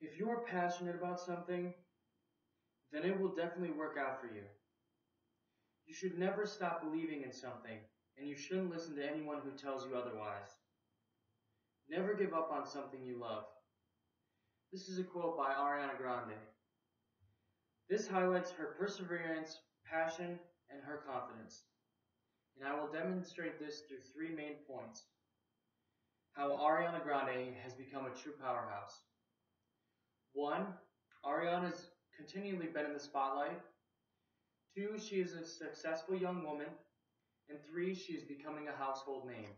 If you're passionate about something, then it will definitely work out for you. You should never stop believing in something, and you shouldn't listen to anyone who tells you otherwise. Never give up on something you love. This is a quote by Ariana Grande. This highlights her perseverance, passion, and her confidence. And I will demonstrate this through three main points. How Ariana Grande has become a true powerhouse. One, Ariana's continually been in the spotlight. Two, she is a successful young woman. And three, she is becoming a household name.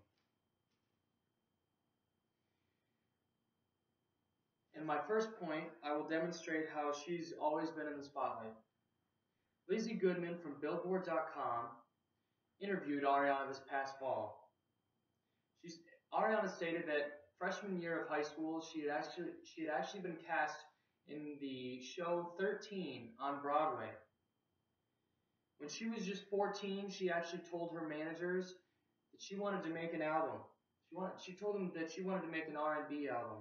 In my first point, I will demonstrate how she's always been in the spotlight. Lizzie Goodman from Billboard.com interviewed Ariana this past fall. Ariana stated that freshman year of high school, she had actually been cast in the show 13 on Broadway. When she was just 14, she actually told her managers that she wanted to make an album. She told them that she wanted to make an R&B album.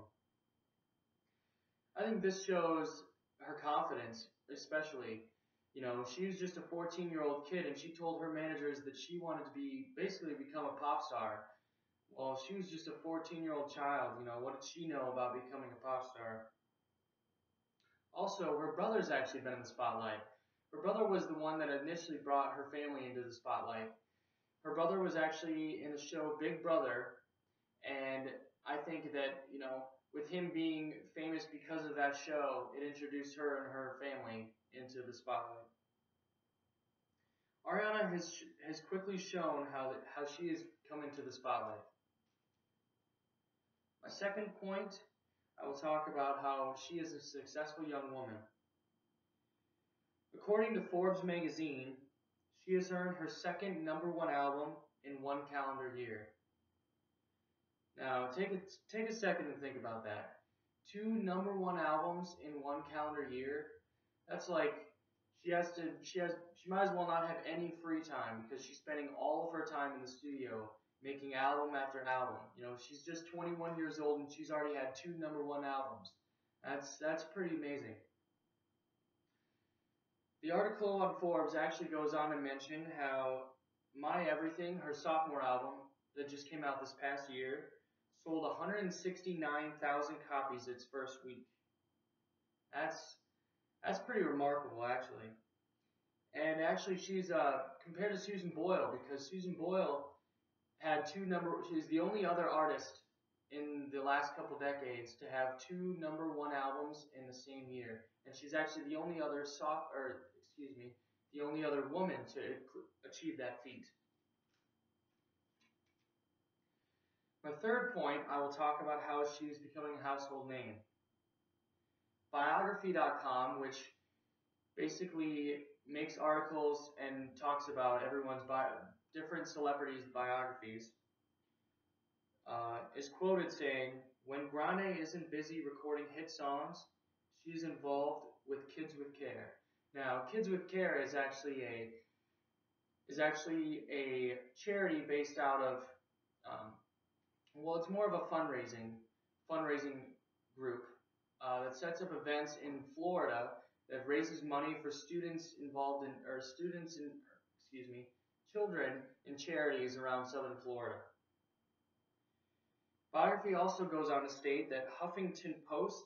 I think this shows her confidence, especially. You know, she was just a 14-year-old kid, and she told her managers that she wanted to basically become a pop star. Well, she was just a 14-year-old child. You know, what did she know about becoming a pop star? Also, her brother's actually been in the spotlight. Her brother was the one that initially brought her family into the spotlight. Her brother was actually in the show Big Brother, and I think that, you know, with him being famous because of that show, it introduced her and her family into the spotlight. Ariana has quickly shown how she has come into the spotlight. My second point, I will talk about how she is a successful young woman. According to Forbes magazine, she has earned her second #1 album in one calendar year. Now, take a second and think about that. Two #1 albums in one calendar year. That's like she might as well not have any free time because she's spending all of her time in the studio making album after album. You know, she's just 21 years old and she's already had two #1 albums. That's pretty amazing. The article on Forbes actually goes on to mention how My Everything, her sophomore album that just came out this past year, sold 169,000 copies its first week. That's pretty remarkable, actually. And actually, she's compared to Susan Boyle, because Susan Boyle had she's the only other artist in the last couple decades to have two #1 albums in the same year, and she's actually the only other the only other woman to achieve that feat. My third point, I will talk about how she's becoming a household name. Biography.com, which basically makes articles and talks about everyone's different celebrities' biographies, is quoted saying, "When Grande isn't busy recording hit songs, she's involved with Kids with Care." Now, Kids with Care is actually a charity based out of it's more of a fundraising group that sets up events in Florida that raises money for children in charities around Southern Florida. Biography also goes on to state that Huffington Post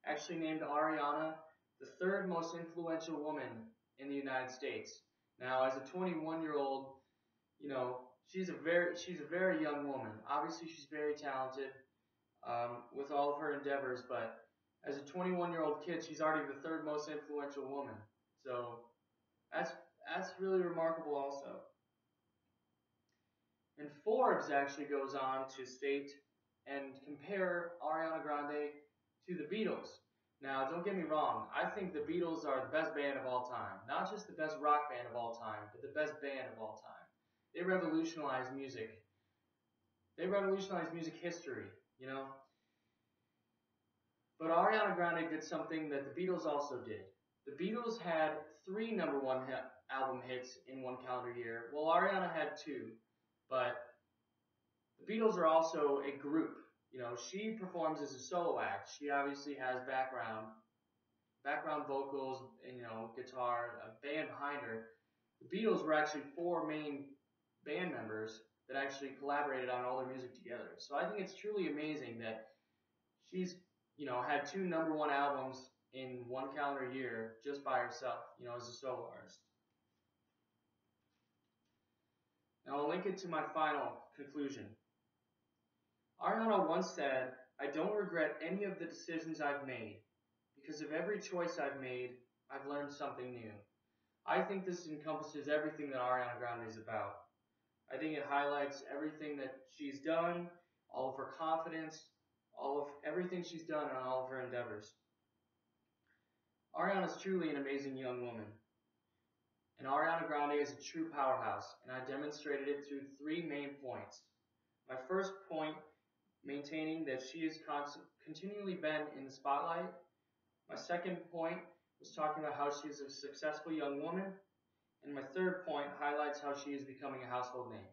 actually named Ariana the third most influential woman in the United States. Now, as a 21-year-old, you know, she's a very young woman. Obviously, she's very talented with all of her endeavors, but as a 21-year-old kid, she's already the third most influential woman. So that's really remarkable also. And Forbes actually goes on to state and compare Ariana Grande to the Beatles. Now, don't get me wrong, I think the Beatles are the best band of all time. Not just the best rock band of all time, but the best band of all time. They revolutionized music. They revolutionized music history, you know. But Ariana Grande did something that the Beatles also did. The Beatles had 3 #1 album hits in one calendar year. Well, Ariana had 2, but the Beatles are also a group. she performs as a solo act. She obviously has background vocals, and guitar, a band behind her. The Beatles were actually four main band members that actually collaborated on all their music together. So I think it's truly amazing that she's had two number one albums in one calendar year just by herself, as a solo artist. Now I'll link it to my final conclusion. Ariana once said, "I don't regret any of the decisions I've made, because of every choice I've made, I've learned something new." I think this encompasses everything that Ariana Grande is about. I think it highlights everything that she's done, all of her confidence, all of everything she's done in all of her endeavors. Ariana is truly an amazing young woman. And Ariana Grande is a true powerhouse, and I demonstrated it through three main points. My first point, maintaining that she has continually been in the spotlight. My second point was talking about how she is a successful young woman. And my third point highlights how she is becoming a household name.